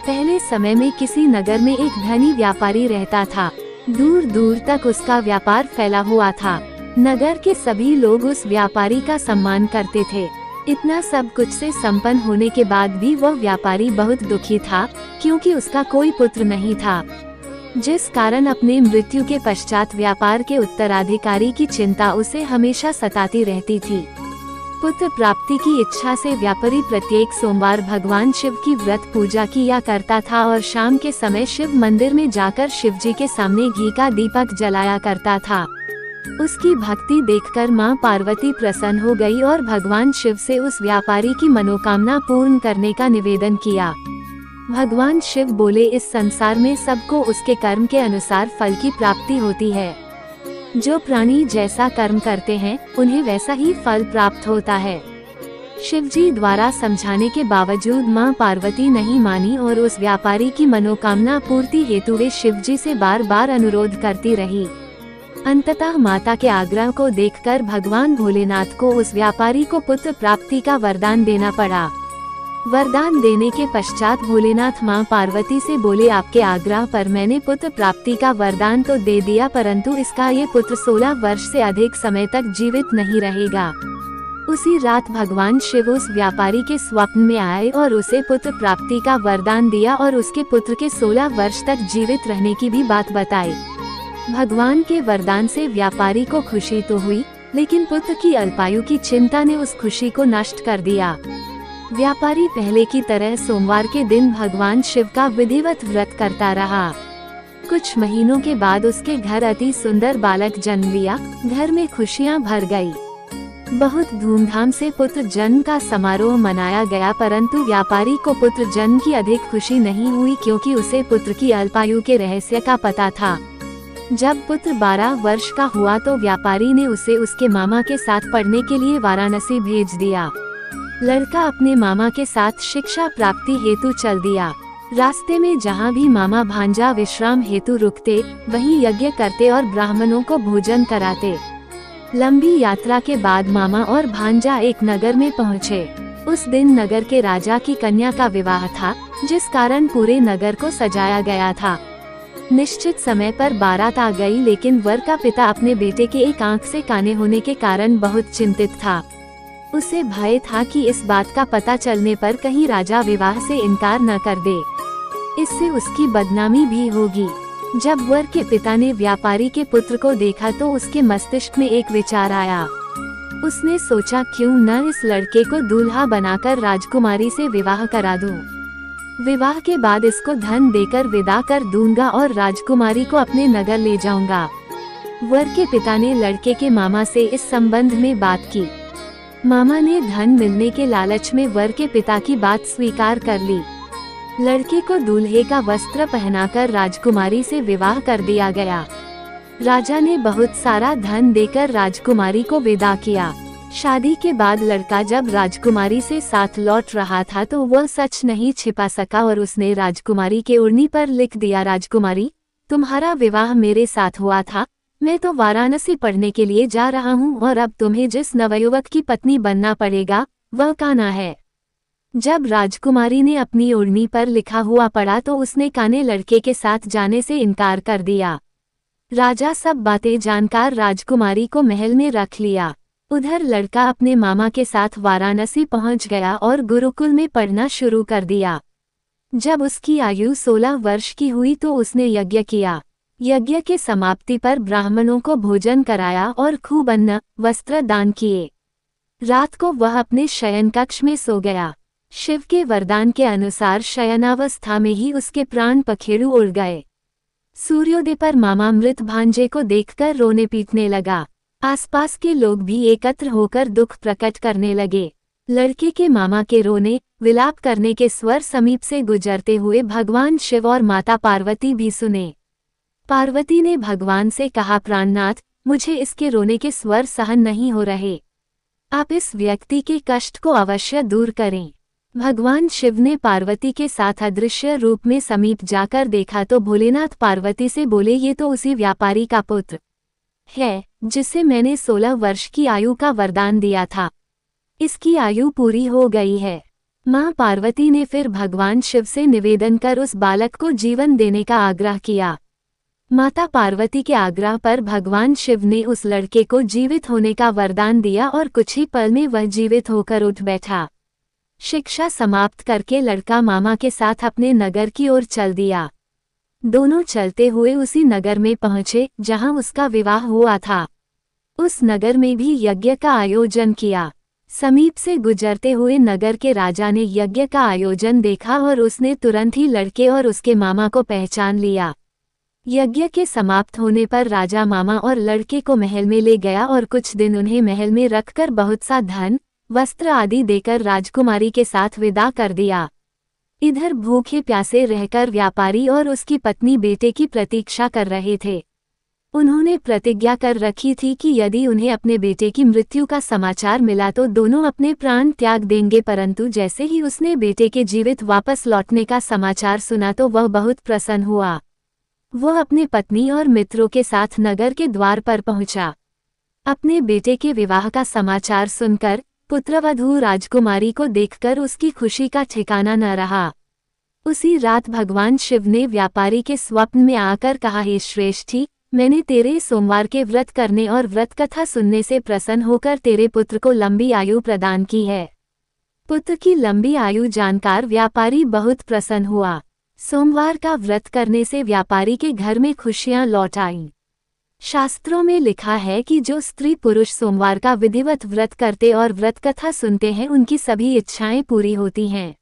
पहले समय में किसी नगर में एक धनी व्यापारी रहता था। दूर दूर तक उसका व्यापार फैला हुआ था। नगर के सभी लोग उस व्यापारी का सम्मान करते थे। इतना सब कुछ से संपन्न होने के बाद भी वह व्यापारी बहुत दुखी था, क्योंकि उसका कोई पुत्र नहीं था, जिस कारण अपने मृत्यु के पश्चात व्यापार के उत्तराधिकारी की चिंता उसे हमेशा सताती रहती थी। पुत्र प्राप्ति की इच्छा से व्यापारी प्रत्येक सोमवार भगवान शिव की व्रत पूजा किया करता था और शाम के समय शिव मंदिर में जाकर शिव जी के सामने घी का दीपक जलाया करता था। उसकी भक्ति देखकर मां पार्वती प्रसन्न हो गई और भगवान शिव से उस व्यापारी की मनोकामना पूर्ण करने का निवेदन किया। भगवान शिव बोले, इस संसार में सबको उसके कर्म के अनुसार फल की प्राप्ति होती है। जो प्राणी जैसा कर्म करते हैं उन्हें वैसा ही फल प्राप्त होता है। शिवजी द्वारा समझाने के बावजूद मां पार्वती नहीं मानी और उस व्यापारी की मनोकामना पूर्ति हेतु वे शिवजी से बार बार अनुरोध करती रही। अंततः माता के आग्रह को देखकर भगवान भोलेनाथ को उस व्यापारी को पुत्र प्राप्ति का वरदान देना पड़ा। वरदान देने के पश्चात भोलेनाथ मां पार्वती से बोले, आपके आग्रह पर मैंने पुत्र प्राप्ति का वरदान तो दे दिया, परंतु इसका ये पुत्र 16 वर्ष से अधिक समय तक जीवित नहीं रहेगा। उसी रात भगवान शिव उस व्यापारी के स्वप्न में आए और उसे पुत्र प्राप्ति का वरदान दिया और उसके पुत्र के 16 वर्ष तक जीवित रहने की भी बात बताई। भगवान के वरदान से व्यापारी को खुशी तो हुई, लेकिन पुत्र की अल्पायु की चिंता ने उस खुशी को नष्ट कर दिया। व्यापारी पहले की तरह सोमवार के दिन भगवान शिव का विधिवत व्रत करता रहा। कुछ महीनों के बाद उसके घर अति सुंदर बालक जन्म लिया। घर में खुशियां भर गई। बहुत धूमधाम से पुत्र जन्म का समारोह मनाया गया, परंतु व्यापारी को पुत्र जन्म की अधिक खुशी नहीं हुई, क्योंकि उसे पुत्र की अल्पायु के रहस्य का पता था। जब पुत्र 12 वर्ष का हुआ तो व्यापारी ने उसे उसके मामा के साथ पढ़ने के लिए वाराणसी भेज दिया। लड़का अपने मामा के साथ शिक्षा प्राप्ति हेतु चल दिया। रास्ते में जहाँ भी मामा भांजा विश्राम हेतु रुकते, वहीं यज्ञ करते और ब्राह्मणों को भोजन कराते। लंबी यात्रा के बाद मामा और भांजा एक नगर में पहुँचे। उस दिन नगर के राजा की कन्या का विवाह था, जिस कारण पूरे नगर को सजाया गया था। निश्चित समय पर बारात आ गई, लेकिन वर का पिता अपने बेटे के एक आंख से काने होने के कारण बहुत चिंतित था। उसे भय था कि इस बात का पता चलने पर कहीं राजा विवाह से इनकार न कर दे, इससे उसकी बदनामी भी होगी। जब वर के पिता ने व्यापारी के पुत्र को देखा तो उसके मस्तिष्क में एक विचार आया। उसने सोचा, क्यों न इस लड़के को दूल्हा बनाकर राजकुमारी से विवाह करा दूं। विवाह के बाद इसको धन देकर विदा कर दूंगा और राजकुमारी को अपने नगर ले जाऊंगा। वर के पिता ने लड़के के मामा से इस संबंध में बात की। मामा ने धन मिलने के लालच में वर के पिता की बात स्वीकार कर ली। लड़के को दूल्हे का वस्त्र पहनाकर राजकुमारी से विवाह कर दिया गया। राजा ने बहुत सारा धन देकर राजकुमारी को विदा किया। शादी के बाद लड़का जब राजकुमारी से साथ लौट रहा था तो वह सच नहीं छिपा सका और उसने राजकुमारी के ओढ़नी पर लिख दिया, राजकुमारी, तुम्हारा विवाह मेरे साथ हुआ था। मैं तो वाराणसी पढ़ने के लिए जा रहा हूँ और अब तुम्हें जिस नवयुवक की पत्नी बनना पड़ेगा वह कान्हा है। जब राजकुमारी ने अपनी ओढ़नी पर लिखा हुआ पढ़ा तो उसने कान्हे लड़के के साथ जाने से इनकार कर दिया। राजा सब बातें जानकर राजकुमारी को महल में रख लिया। उधर लड़का अपने मामा के साथ वाराणसी पहुंच गया और गुरुकुल में पढ़ना शुरू कर दिया। जब उसकी आयु 16 वर्ष की हुई तो उसने यज्ञ किया। यज्ञ के समाप्ति पर ब्राह्मणों को भोजन कराया और खूब अन्न वस्त्र दान किए। रात को वह अपने शयन कक्ष में सो गया। शिव के वरदान के अनुसार शयनावस्था में ही उसके प्राण पखेरु उड़ गए। सूर्योदय पर मामा मृत भांजे को देखकर रोने पीटने लगा। आसपास के लोग भी एकत्र होकर दुख प्रकट करने लगे। लड़के के मामा के रोने विलाप करने के स्वर समीप से गुजरते हुए भगवान शिव और माता पार्वती भी सुने। पार्वती ने भगवान से कहा, प्राणनाथ, मुझे इसके रोने के स्वर सहन नहीं हो रहे। आप इस व्यक्ति के कष्ट को अवश्य दूर करें। भगवान शिव ने पार्वती के साथ अदृश्य रूप में समीप जाकर देखा तो भोलेनाथ पार्वती से बोले, ये तो उसी व्यापारी का पुत्र है जिसे मैंने 16 वर्ष की आयु का वरदान दिया था। इसकी आयु पूरी हो गई है। मां पार्वती ने फिर भगवान शिव से निवेदन कर उस बालक को जीवन देने का आग्रह किया। माता पार्वती के आग्रह पर भगवान शिव ने उस लड़के को जीवित होने का वरदान दिया और कुछ ही पल में वह जीवित होकर उठ बैठा। शिक्षा समाप्त करके लड़का मामा के साथ अपने नगर की ओर चल दिया। दोनों चलते हुए उसी नगर में पहुंचे जहां उसका विवाह हुआ था। उस नगर में भी यज्ञ का आयोजन किया। समीप से गुजरते हुए नगर के राजा ने यज्ञ का आयोजन देखा और उसने तुरंत ही लड़के और उसके मामा को पहचान लिया। यज्ञ के समाप्त होने पर राजा मामा और लड़के को महल में ले गया और कुछ दिन उन्हें महल में रखकर बहुत सा धन, वस्त्र आदि देकर राजकुमारी के साथ विदा कर दिया। इधर भूखे प्यासे रहकर व्यापारी और उसकी पत्नी बेटे की प्रतीक्षा कर रहे थे। उन्होंने प्रतिज्ञा कर रखी थी कि यदि उन्हें अपने बेटे की मृत्यु का समाचार मिला तो दोनों अपने प्राण त्याग देंगे, परंतु जैसे ही उसने बेटे के जीवित वापस लौटने का समाचार सुना तो वह बहुत प्रसन्न हुआ। वह अपने पत्नी और मित्रों के साथ नगर के द्वार पर पहुंचा। अपने बेटे के विवाह का समाचार सुनकर पुत्रवधू राजकुमारी को देखकर उसकी खुशी का ठिकाना न रहा। उसी रात भगवान शिव ने व्यापारी के स्वप्न में आकर कहा, हे श्रेष्ठी, मैंने तेरे सोमवार के व्रत करने और व्रत कथा सुनने से प्रसन्न होकर तेरे पुत्र को लंबी आयु प्रदान की है। पुत्र की लंबी आयु जानकर व्यापारी बहुत प्रसन्न हुआ। सोमवार का व्रत करने से व्यापारी के घर में खुशियां लौट आईं। शास्त्रों में लिखा है कि जो स्त्री पुरुष सोमवार का विधिवत व्रत करते और व्रत कथा सुनते हैं उनकी सभी इच्छाएं पूरी होती हैं।